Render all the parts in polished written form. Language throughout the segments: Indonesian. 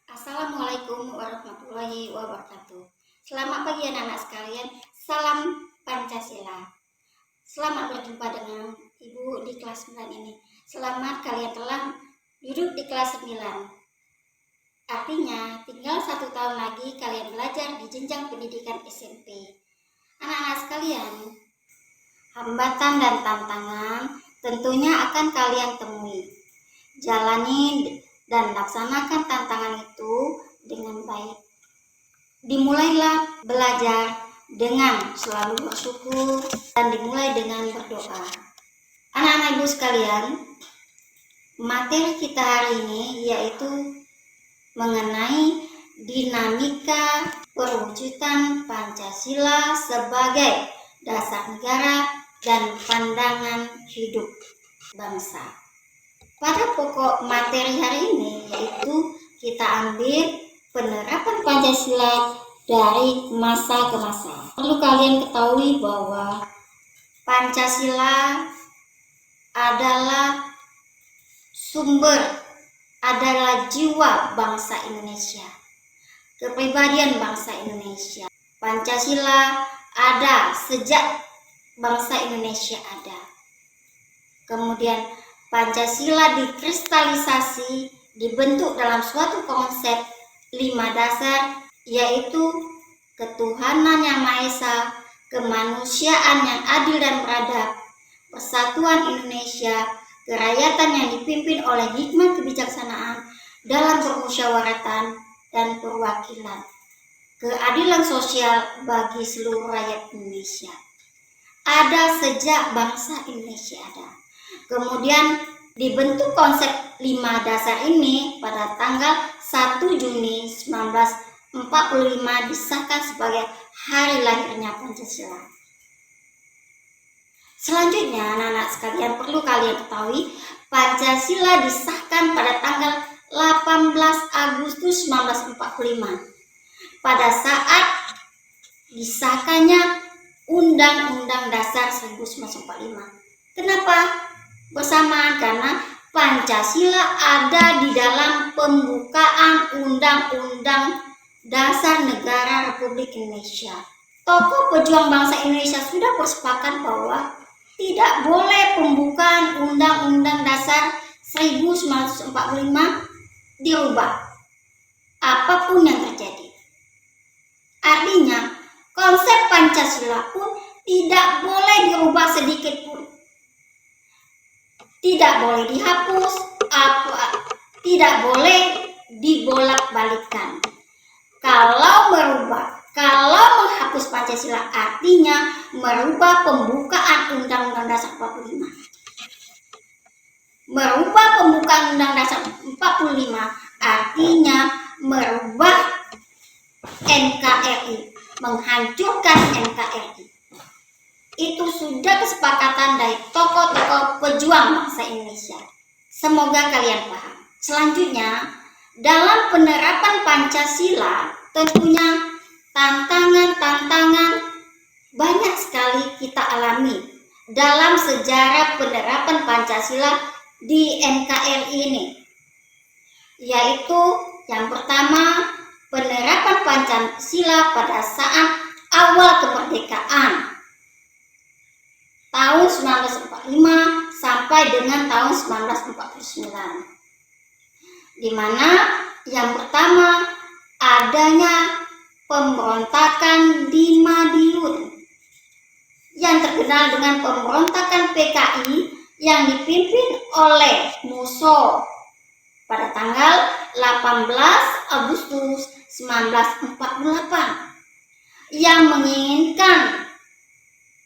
Assalamualaikum warahmatullahi wabarakatuh. Selamat pagi anak-anak sekalian. Salam Pancasila. Selamat berjumpa dengan Ibu di kelas 9 ini. Selamat kalian telah duduk di kelas 9. Artinya tinggal 1 tahun lagi kalian belajar di jenjang pendidikan SMP. Anak-anak sekalian, hambatan dan tantangan tentunya akan kalian temui. Jalani dan laksanakan tantangan itu dengan baik. Dimulailah belajar dengan selalu bersyukur dan dimulai dengan berdoa. Anak-anak ibu sekalian, materi kita hari ini yaitu mengenai dinamika perwujudan Pancasila sebagai dasar negara dan pandangan hidup bangsa. Pada pokok materi hari ini yaitu kita ambil penerapan Pancasila dari masa ke masa. Perlu kalian ketahui bahwa Pancasila adalah adalah jiwa bangsa Indonesia, kepribadian bangsa Indonesia. Pancasila ada sejak bangsa Indonesia ada. Kemudian Pancasila dikristalisasi, dibentuk dalam suatu konsep 5 dasar, yaitu ketuhanan yang Maha Esa, kemanusiaan yang adil dan beradab, persatuan Indonesia, kerakyatan yang dipimpin oleh hikmat kebijaksanaan dalam permusyawaratan dan perwakilan, keadilan sosial bagi seluruh rakyat Indonesia. Ada sejak bangsa Indonesia ada. Kemudian dibentuk konsep 5 dasar ini pada tanggal 1 Juni 1945 disahkan sebagai hari lahirnya Pancasila. Selanjutnya anak-anak sekalian perlu kalian ketahui Pancasila disahkan pada tanggal 18 Agustus 1945 pada saat disahkannya Undang-Undang Dasar 1945. Kenapa bersamaan? Karena Pancasila ada di dalam pembukaan Undang-Undang Dasar Negara Republik Indonesia. Tokoh pejuang bangsa Indonesia sudah bersepakat bahwa tidak boleh pembukaan Undang-Undang Dasar 1945 dirubah apapun yang terjadi. Artinya konsep Pancasila pun tidak boleh dirubah sedikit pun. Tidak boleh dihapus, tidak boleh dibolak-balikkan. Kalau menghapus Pancasila artinya merubah pembukaan Undang-Undang Dasar 45. Merubah pembukaan Undang-Undang Dasar 45 artinya merubah NKRI, menghancurkan NKRI. Itu sudah kesepakatan dari tokoh-tokoh pejuang bangsa Indonesia. Semoga kalian paham. Selanjutnya, dalam penerapan Pancasila tentunya tantangan banyak sekali kita alami dalam sejarah penerapan Pancasila di NKRI ini. Yaitu yang pertama, penerapan Pancasila pada saat awal kemerdekaan tahun 1945 sampai dengan tahun 1949, di mana yang pertama adanya pemberontakan di Madiun yang terkenal dengan pemberontakan PKI yang dipimpin oleh Musso pada tanggal 18 Agustus 1948 yang menginginkan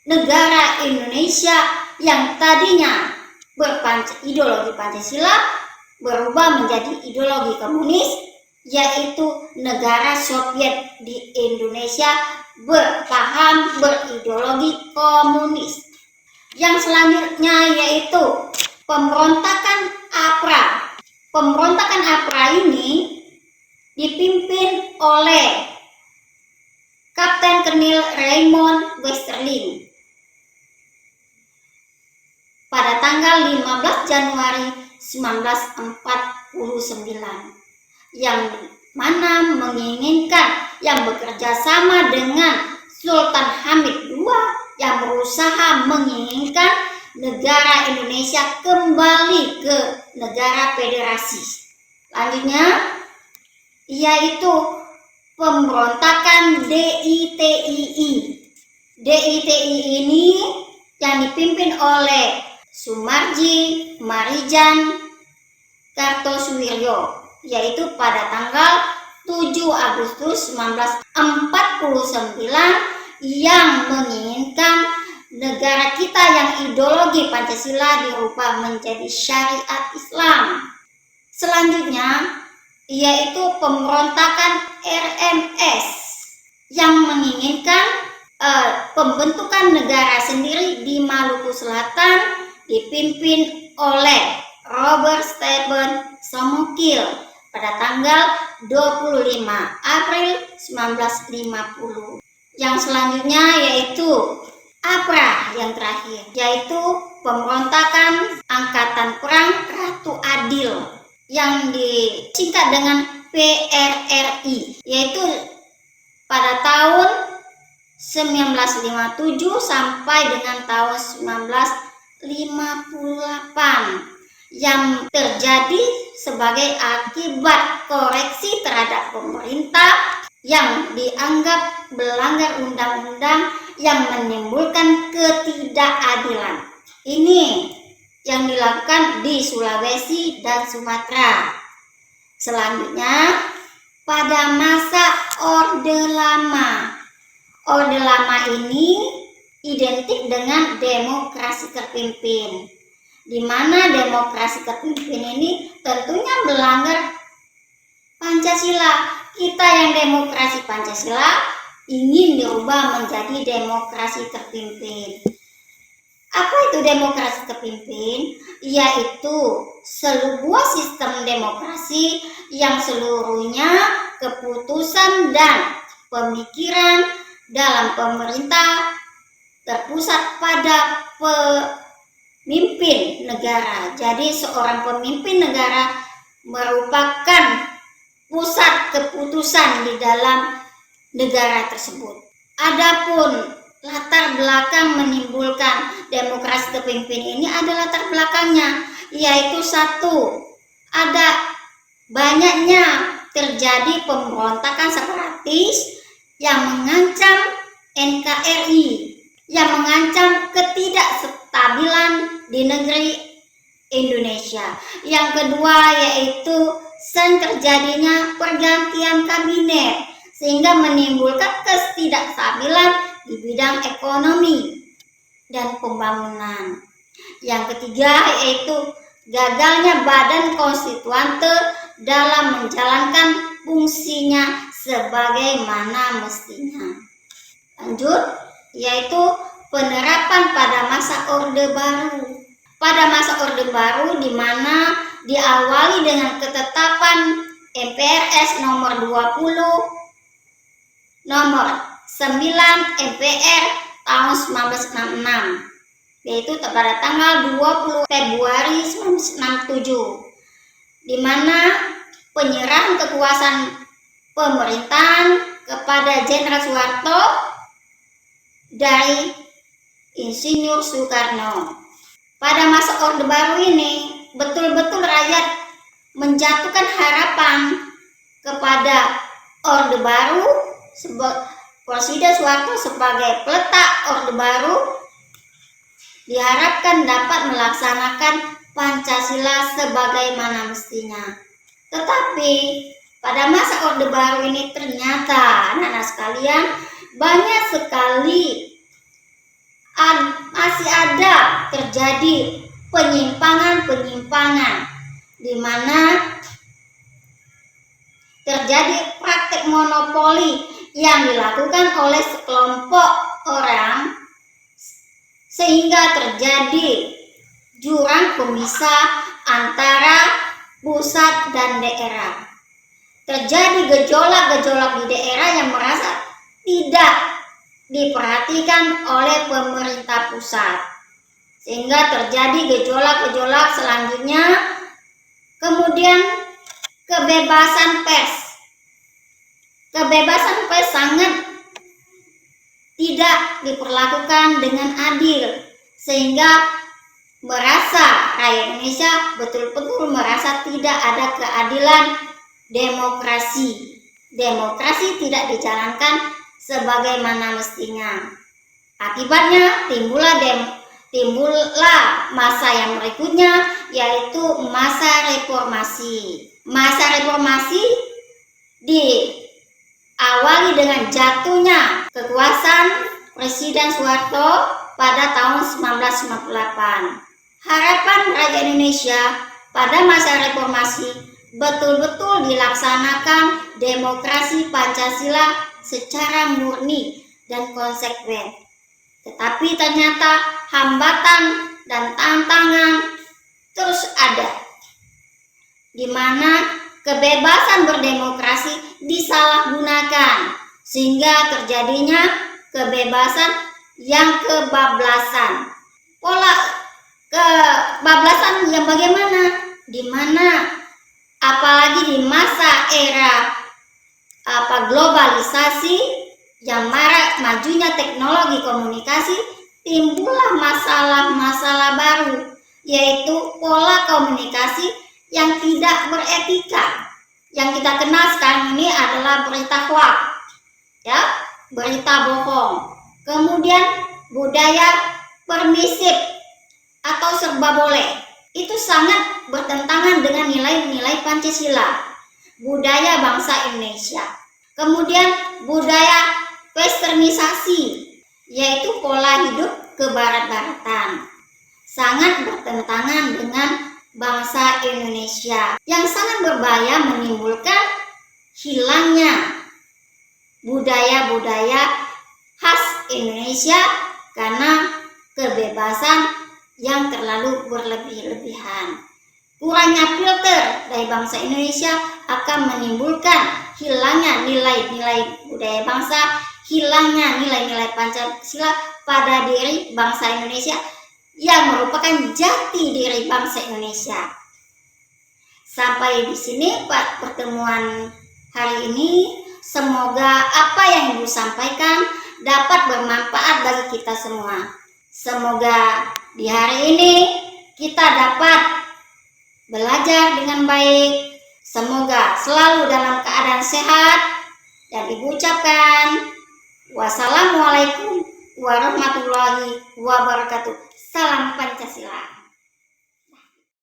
negara Indonesia yang tadinya ideologi Pancasila berubah menjadi ideologi komunis, yaitu negara Soviet di Indonesia berideologi komunis. Yang selanjutnya yaitu pemberontakan APRA. Pemberontakan APRA ini dipimpin oleh Kapten Kolonel Raymond Westerling pada tanggal 15 Januari 1949 yang mana menginginkan yang bekerja sama dengan Sultan Hamid II yang berusaha menginginkan negara Indonesia kembali ke negara federasi. Selanjutnya, yaitu pemberontakan DITII. DITII ini yang dipimpin oleh Sumarji Marijan Kartosuwiryo, yaitu pada tanggal 7 Agustus 1949 yang menginginkan negara kita yang ideologi Pancasila dirubah menjadi syariat Islam. Selanjutnya, yaitu pemberontakan RMS yang menginginkan pembentukan negara sendiri di Maluku Selatan dipimpin oleh Robert Stephen Somokil pada tanggal 25 April 1950. Yang selanjutnya yaitu APRA yang terakhir, yaitu pemberontakan Angkatan Perang Ratu Adil yang disingkat dengan PRRI, yaitu pada tahun 1957 sampai dengan tahun 1958 yang terjadi sebagai akibat koreksi terhadap pemerintah yang dianggap melanggar undang-undang yang menimbulkan ketidakadilan. Ini yang dilakukan di Sulawesi dan Sumatera. Selanjutnya, pada masa Orde Lama. Orde Lama ini identik dengan demokrasi terpimpin, di mana demokrasi terpimpin ini tentunya melanggar Pancasila. Kita yang demokrasi Pancasila ingin dirubah menjadi demokrasi terpimpin. Apa itu demokrasi terpimpin? Yaitu sebuah sistem demokrasi yang seluruhnya keputusan dan pemikiran dalam pemerintah terpusat pada pemimpin negara. Jadi seorang pemimpin negara merupakan pusat keputusan di dalam negara tersebut. Adapun latar belakang menimbulkan demokrasi terpimpin ini ada latar belakangnya, yaitu satu, ada banyaknya terjadi pemberontakan separatis yang mengancam NKRI, yang mengancam ketidakstabilan di negeri Indonesia. Yang kedua yaitu terjadinya pergantian kabinet sehingga menimbulkan ketidakstabilan di bidang ekonomi dan pembangunan. Yang ketiga yaitu gagalnya badan konstituante dalam menjalankan fungsinya sebagaimana mestinya. Lanjut, yaitu penerapan pada masa Orde Baru. Pada masa Orde Baru di mana diawali dengan ketetapan MPRS nomor 20 nomor 9 MPR tahun 1966, yaitu pada tanggal 20 Februari 1967, di mana penyerahan kekuasaan pemerintahan kepada Jenderal Soeharto dari Insinyur Soekarno. Pada masa Orde Baru ini betul-betul rakyat menjatuhkan harapan kepada Orde Baru. Presiden Soeharto sebagai peletak Orde Baru diharapkan dapat melaksanakan Pancasila sebagaimana mestinya. Tetapi pada masa Orde Baru ini ternyata anak-anak sekalian banyak sekali masih ada terjadi penyimpangan-penyimpangan di mana terjadi praktek monopoli yang dilakukan oleh sekelompok orang sehingga terjadi jurang pemisah antara pusat dan daerah. Terjadi gejolak-gejolak di daerah yang merasa tidak diperhatikan oleh pemerintah pusat, sehingga terjadi gejolak-gejolak selanjutnya. Kemudian kebebasan pers kebebasan pers sangat tidak diperlakukan dengan adil, sehingga merasa rakyat Indonesia betul-betul merasa tidak ada keadilan demokrasi. Demokrasi tidak dijalankan sebagaimana mestinya. Akibatnya timbullah masa yang berikutnya, yaitu masa reformasi. Masa reformasi diawali dengan jatuhnya kekuasaan Presiden Soeharto pada tahun 1998. Harapan rakyat Indonesia pada masa reformasi betul-betul dilaksanakan demokrasi Pancasila secara murni dan konsekuen. Tetapi ternyata hambatan dan tantangan terus ada, di mana kebebasan berdemokrasi disalahgunakan sehingga terjadinya kebebasan yang kebablasan. Pola kebablasan yang bagaimana? Di mana apalagi di masa era globalisasi yang marak majunya teknologi komunikasi, timbullah masalah-masalah baru, yaitu pola komunikasi yang tidak beretika. Yang kita kenal sekarang ini adalah berita hoax, ya, berita bohong. Kemudian budaya permisif atau serba boleh. Itu sangat bertentangan dengan nilai-nilai Pancasila, budaya bangsa Indonesia. Kemudian budaya westernisasi, yaitu pola hidup kebarat-baratan, sangat bertentangan dengan bangsa Indonesia, yang sangat berbahaya, menimbulkan hilangnya budaya-budaya khas Indonesia karena kebebasan yang terlalu berlebih-lebihan. Kurangnya filter dari bangsa Indonesia akan menimbulkan hilangnya nilai-nilai budaya bangsa, hilangnya nilai-nilai Pancasila pada diri bangsa Indonesia yang merupakan jati diri bangsa Indonesia. Sampai di sini pertemuan hari ini. Semoga apa yang Ibu sampaikan dapat bermanfaat bagi kita semua. Semoga di hari ini kita dapat belajar dengan baik. Semoga selalu dalam keadaan sehat. Dan Ibu ucapkan wassalamualaikum warahmatullahi wabarakatuh. Salam Pancasila.